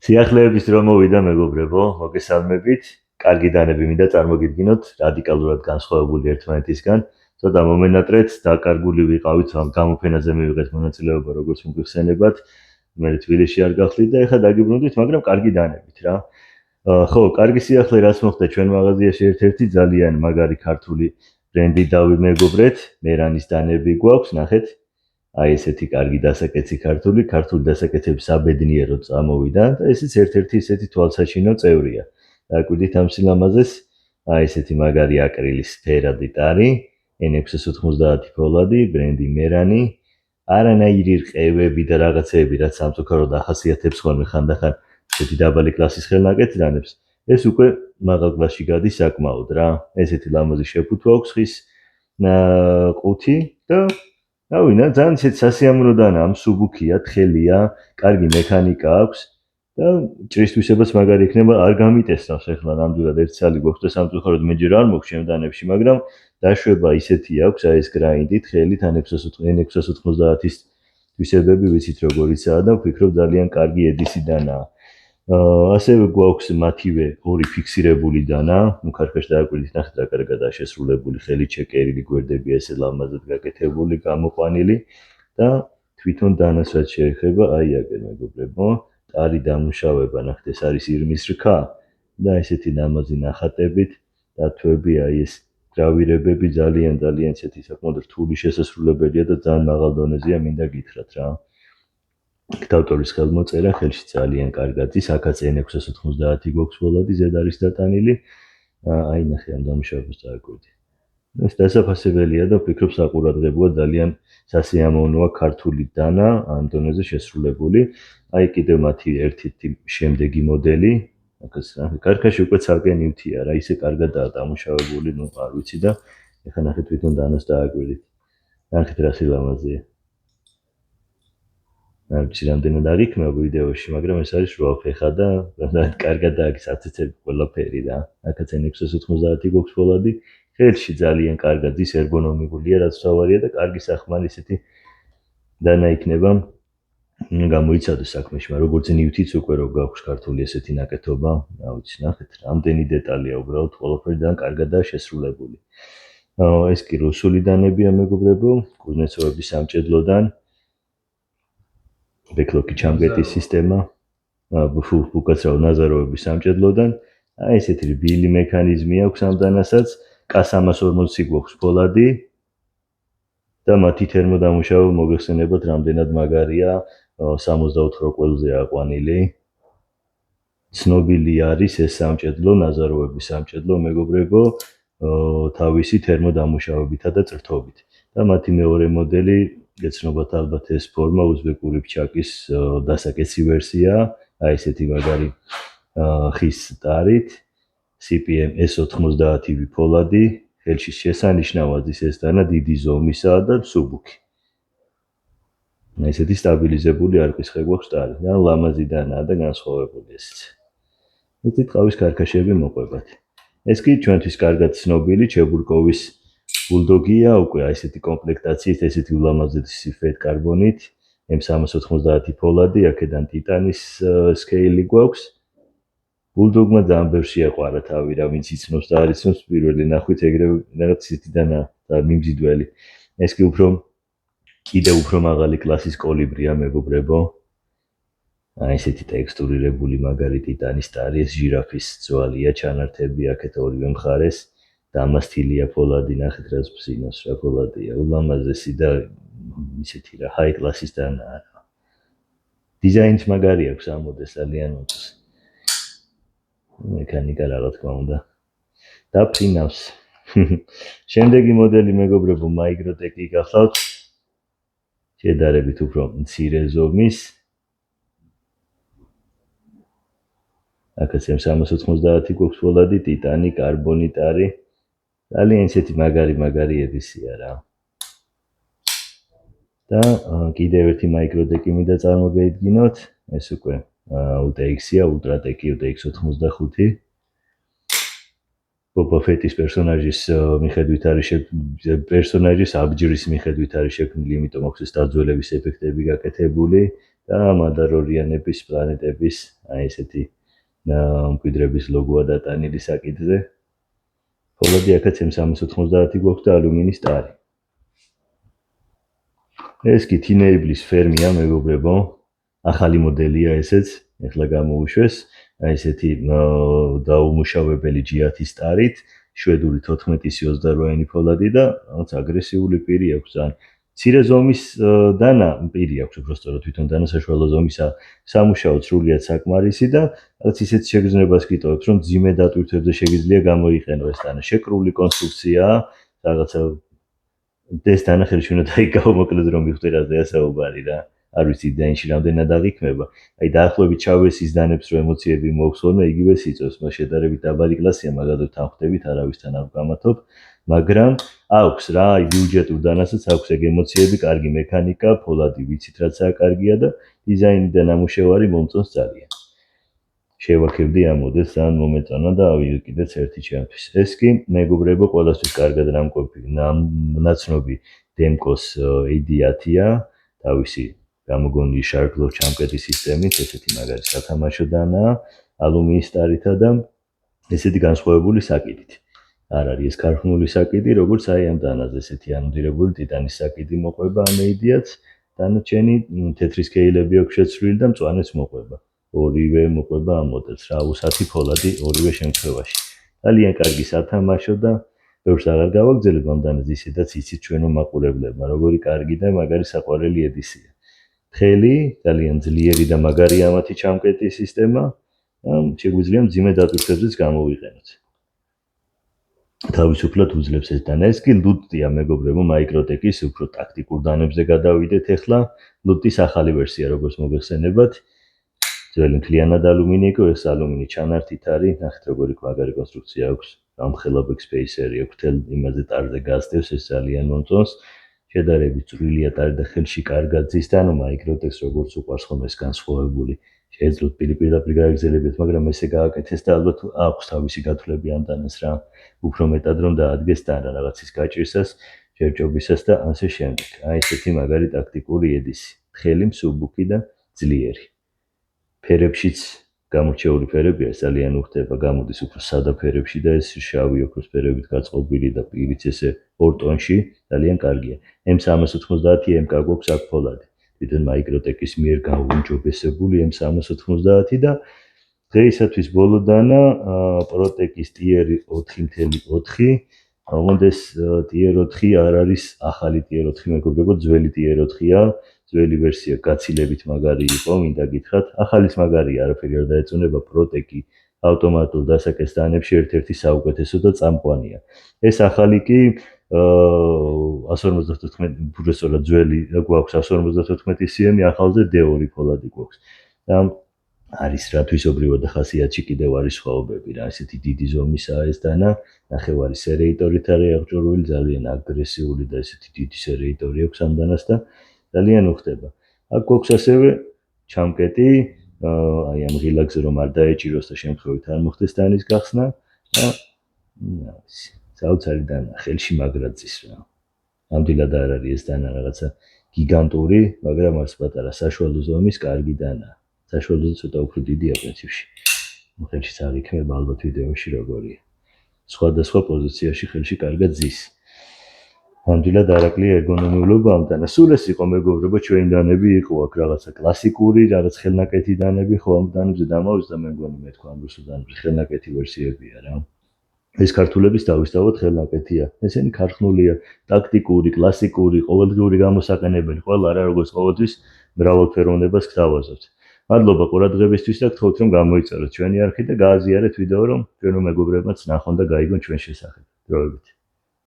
სიახლეების დრო მოვიდა მეგობრებო, მოგესალმებით. კარგი დანები მინდა წარმოგიდგინოთ რადიკალურად განსხვავებული ერთმანეთისგან. ცოტა მომენატრეთ, დაკარგული ვიყავით, ამ გამოფენაზე მივიღეთ მონაწილეობა, როგორც მოგხსენებათ. მე თბილისში არ გახლით და ეხლა დაგიბრუნდით, მაგრამ კარგი დანებით რა. ხო, კარგი სიახლე რაც მოხდა ჩვენ მაღაზიაში ერთ-ერთი ძალიან მაგარი ქართული ბრენდი დავიმეგობრეთ, მერანის დანები გვაქვს, ნახეთ. აი ესეთი კარგი დასაკეცი ქართული დასაკეთების საბედნიეროდ წამოვიდა და ესეც ერთ-ერთი ესეთი თვალსაჩინო წევრია. დააკვირდით ამ სილამაზეს, აი ესეთი მაგარი აკრილის ფერადი ტარი, N690 ფოლადი, ბრენდი მერანი, არანაირი რყევები და რაღაცეები, რაც სამწუხაროდ ახასიათებს ხოლმე ხანდახან ესეთი დაბალი კლასის ხელნაკეთდანებს. ეს უკვე მაღალ კლასში გადის საკმაოდ რა. ესეთი ლამაზი შეფუთვა აქვს ხის ყუთი და ავინა ძალიან სასიამოვნო დანაა, მსუბუქია, თხელია, კარგი მექანიკა აქვს და ჭრისთვისებაც მაგარი იქნება, არ გამიტესნავს ახლა ნამდვილად ერთ ცალი გვაქვს და სამწუხაროდ მე ჯერ არ მოქვს შემდანებში, მაგრამ დაშვება ისეთი აქვს, აი ეს გრაინდი, თხელი N690-ის თვისებები ვიცით როგორიცაა და ვფიქრობ ძალიან კარგი ედისი დანაა. ასევე გვაქვს მათივე ორი ფიქსირებული დანა, ქარხეშ დააკვირდით, ნახეთ რა კარგადაა შესრულებული, ხელით შეკერილი გვერდები ესე ლამაზად გაკეთებული, გამოყვანილი და თვითონ დანასაც შეეხება, აი აგერ მეგობრებო, ტარი დამუშავება, ნახეთ ეს არის ირმის რქა და ესეთი ლამაზი ნახატებით და თვები, აი ეს გრავირებები ძალიან ესეთი საკმაოდ რთული შესასრულებელია და ძალიან მაღალ დონეზეა, მინდა გითხრათ რა. ავტორის ხელმოწერა ხელში ძალიან კარგად ის, აქაც N690 გვაქვს ფოლადი, ზედ არის დატანილი. აი ნახე ამ დამუშავებას დააკვირდი. ეს დასაფასებელია და ვფიქრობ საყურადღებოა ძალიან სასიამოვნოა ქართული დანა ამ დონეზე შესრულებული. აი კიდევ მათი ერთ-ერთი შემდეგი მოდელი, აქაც ქარხეში უკვე ცალკე ნივთია რა, ისე კარგადაა დამუშავებული, ნუ არ ვიცი და ეხლა ნახეთ თვითონ დანას დააკვირდით. ნახეთ რა სილამაზეა. არ ვიცი რამდენად არ იქნება ვიდეოში, მაგრამ ეს არის 8 ფეხა და კარგად აქვს აცეცები ყველაფერი რა. აქაც N690 გვაქვს ფოლადი, ხელში ძალიან კარგად ის ერგონომიკულია, რაც თავარია და კარგი სახმარი ისეთი დანა იქნება გამოიცადოს საქმეში, მაგრამ როგორც ნივთიც უკვე რო გაქვს ქართული ესეთი ნაკეთობა, რა ვიცი, ნახეთ, რამდენი დეტალია უბრალოდ ყველაფერი ძალიან კარგადაა შესრულებული. ეს კი რუსული დანებია მეგობრებო, კუზნეცოვების სამჭედლოდან. ბექლოკი ჩამგეტის სისტემა, უკაცრავ ნაზაროების სამჭედლოდან. აი ესეთი რბილი მექანიზმი აქვს ამ დანასაც, K340 გვაქვს ფოლადი და მათი თერმოდამუშავება მოგეხსენებათ რამდენად მაგარია, 64 ყველზე აყვანილი. ცნობილი არის ეს სამჭედლო, ნაზაროების სამჭედლო მეგობრებო, თავისი თერმოდამუშავებითა და წრთობით. და მათი მეორე მოდელი გეცნობათ ალბათ ეს ფორმა უზბეკური ფჩაკის დასაკეცი ვერსია, აი ესეთი მაგარი ხის ტარით, CPM S90 ფოლადი, ხელში შესანიშნავად ის დანა დიდი ზომისაა და მსუბუქი. ესეთი სტაბილიზებული არყისხე გვაქვს ტარი და ლამაზი დანაა და განსხვავებული ესეც. ესეთი ტყავის ქარქაშები მოყვებათ. ეს კი ჩვენთვის კარგად ცნობილი ჩებურკოვის ბულდოგია, უკვე აი ესეთი კომპლექტაციით, ესეთი ულამაზესი სიფეთ კარბონით, M390 ფოლადი, აქედან ტიტანის სკეილი გვაქვს. ბულდოგმა ძალიან ბევრ შეაყვარა თავი, რა ვინც იცნობს და არ იცნობს, პირველი ნახვით ეგრევე რაღაც სიტიდანა და მიმზიდველი. ეს კი კიდევ უფრო მაღალი კლასის კოლიბრია მეგობრებო. აი ესეთი ტექსტურირებული მაგარი ტიტანის ტარი, ეს ჟირაფის ძვალია, ჩანართები აქეთ ორივე მხარეს. დამასთილია ფოლადი, ნახეთ რა ფსინოს რა ფოლადია, ულამაზესი და ისეთი რა ჰაი კლასის დანაა. დიზაინს მაგარი აქვს ამ მოდელს ძალიან მოწონს. მექანიკა რა თქმა უნდა. და ფინავს. შემდეგი მოდელი მეგობრებო მაიგროტეკი გახლავთ. შედარებით უფრო მცირე ზომის. აქაც M390 გვაქვს ფოლადი, ტიტანი, კარბონი ტარი. ძალიან ისეთი მაგარი ედისია რა. და კიდევ ერთი მაიგროტეკი მინდა წარმოგედგინოთ, ეს უკვე UTX-ია, UltraTech UTX-85. ბობა ფეტის პერსონაჟის მიხედვით არის პერსონაჟის აბჯრის მიხედვით არის შექმნილი, იმიტომ აქვს ეს დაძველების ეფექტები გაკეთებული. და მადარორიანების პლანეტების აი ესეთი მკვიდრების ლოგოა დატანილი საკითხზე. ფოლადი აქაც M390 გვაქვს და ალუმინის ტარი. ეს კი თინეიბლის ფერმია, მეგობრებო. ახალი მოდელია ესეც, ეხლა გამოუშვეს. აი ესეთი დაუმუშავებელი G10 ტარით, შვედური 14-28 ფოლადი და რაღაც აგრესიული პირი აქვს ძალიან. მცირე ზომის დანა პირი აქვს, უბრალოდ თვითონ დანა საშუალო ზომისა, სამუშაოდ სრულიად საკმარისი და რაღაც ისეთ შეგრძნებას გიტოვებს, რომ ძიმე დატვირთვებზე შეგიძლია გამოიყენო ეს დანა. შეკრული კონსტრუქციაა, რაღაცა ეს დანა ხელში უნდა დაიგავო, მოკლედ რომ მიხვდე რაზეა საუბარი რა. არ ვიცი დაინში რამდენად აღიქმება. აი დაახლოებით ჩავესის დანებს რო ემოციები მოაქვს ხოლმე, იგივე სიწევს, მას შედარებით დაბალი კლასია, მაგალითად თანხდებით, არავისთან არ ვკამათობ, მაგრამ აქვს რა, აი ბიუჯეტურ დანასაც აქვს ეგ ემოციები, კარგი მექანიკა, ფოლადი ვიცით რაცაა კარგია და დიზაინი და ნამუშევარი მომწონს ძალიან. შევაქებდი ამ მოდელს, ძალიან მომეწონა და ავიღე კიდეც ერთი ჩემთვის. ეს კი მეგობრებო, ყველასთვის კარგად ნაცნობი Demco-s AD10-ია, თავისი გამოგონილი Shark-Lock ჩამკეტის სისტემით, ესეთი მაგარი სათამაშო დანაა, ალუმინის ტარითა და ესეთი განსხვავებული საკიდით. არ არის ეს ქარხნული საკიდი, როგორც აი ამ დანაზე, ესეთი ანოდირებული ტიტანის საკიდი მოყვება ამ AD-ს, დანარჩენი თეთრი სკეილები აქვს შეცვლილი და მწვანეც მოყვება. ორივე მოყვება ამ მოდელს, რა, უსათი ფოლადი ორივე შემთხვევაში. ძალიან კარგი სათამაშო და ბევრს აღარ გავაგზავნებ ამ დანაზე, ისედაც იცით ჩვენო მაყურებლებმა, როგორი კარგი და მაგარი საყვარელი ედისია. ხელი, ძალიან ძლიერი და მაგარი ამათი ჩამკეტის სისტემა, შეგვიძლია მძიმე დატვირთვებზეც გამოვიყენოთ. თავისუფლად უძლებს ეს დანა. ეს კი ლუტია, მეგობრებო, მაიკროტეკის უფრო ტაქტიკურ დანებზე გადავიდეთ ახლა. ლუტის ახალი ვერსია, როგორც მოგეხსენებათ. ძველი მთლიანად ალუმინი იყო, ეს ალუმინი ჩანართით არის, ნახეთ როგორი მაგარი კონსტრუქცია აქვს. ამხელა backspacer-ი აქვს, თელ იმაზე ტარზე გასდევს, ეს ძალიან მომწონს. შედარებით წვრილია ტარი და ხელში კარგად ძის და მაიკროტექს როგორც უყვარს ხოლმე ეს განსხვავებული შეეძლოთ პირდაპირ გაეგზელებიათ, მაგრამ ესე გააკეთეს და ალბათ აქვს თავისი გათვლები ამ დანას რა. უფრო მეტად რომ დაადგეს დანა რაღაცის გაჭირსას, ჯერჯობისას და ასე შემდეგ. აი ესეთი მაგარი ტაქტიკური ედისი. ხელი მსუბუქი და ძლიერი. ფერებშიც გამორჩეული ფერებია, ძალიან უხდება, გამოდის უფრო სადა ფერებში და ეს შავი ოქროს ფერებით გაწყობილი და პირიც ესე ორ ტონში ძალიან კარგია. M390 MK გვაქვს აქ ფოლადი. თვითონ მაიკროტეკის მიერ გაუმჯობესებული M390 და დღეისათვის ბოლო დანა პროტეკის Tier 4.4. მომდეს Tier 4 არ არის ახალი Tier 4, მეგობრებო, ძველი Tier 4-ია. ძველი ვერსია გაცილებით მაგარი იყო, მინდა გითხრათ. ახალის მაგარია, არაფერი არ დაეწუნება, პროტეკი ავტომატურ დასაკეს დანებში ერთ-ერთი საუკეთესო და წამყვანია. ეს ახალი კი 154, უბრალოდ ძველი გვაქვს 154 cm, ახალზე D2 ფოლადი გვაქვს. და არის რა თვისობრივად და ხასიათში კიდევ არის სხვაობები რა, ესეთი დიდი ზომისაა ეს დანა, ნახევარი სერეიტორით არის აღჭურვილი, ძალიან აგრესიული და ესეთი დიდი სერეიტორი აქვს ამ დანას და ძალიან უხდება. აქ გვაქვს ასევე ჩამკეტი, აი ამ ღილაკზე რომ არ დაეჭიროს და შემთხვევით არ მოხდეს დანის გახსნა და საოცარი დანა, ხელში მაგრაძის რა. ნამდვილად არ არის ეს დანა რაღაცა გიგანტური, მაგრამ არც პატარა, საშუალო ზომის კარგი დანა. საშუალოზე ცოტა უფრო დიდია პრინციპში. ხელშიც არ იქნება ალბათ ვიდეოში როგორია. სხვადასხვა პოზიციაში ხელში კარგად ზის. ნამდვილად არაკლია ერგონომიულობა ამ დანას. სულ ეს იყო, მეგობრებო, ჩვენი დანები იყო აქ რაღაცა კლასიკური, რაღაც ხელნაკეთი დანები, ხო ამ დანებზე დამავიწყდა მე მგონი მე თქვა ამ რუსულ დანებზე ხელნაკეთი ვერსიებია რა. ეს ქართულების დავისწავლოთ ხელნაკეთია. ესენი ქარხნულია, ტაქტიკური, კლასიკური, ყოველდღიური გამოსაყენებელი, ყველა რა როგორც ყოველთვის მრავალფეროვნებას გთავაზობთ. მადლობა ყურადღებისთვის და გთხოვთ რომ გამოიწეროთ ჩვენი არხი და გააზიარეთ ვიდეო, რომ ჩვენო მეგობრებმაც ნახონ და გაიგონ ჩვენ შესახებ. დროებით.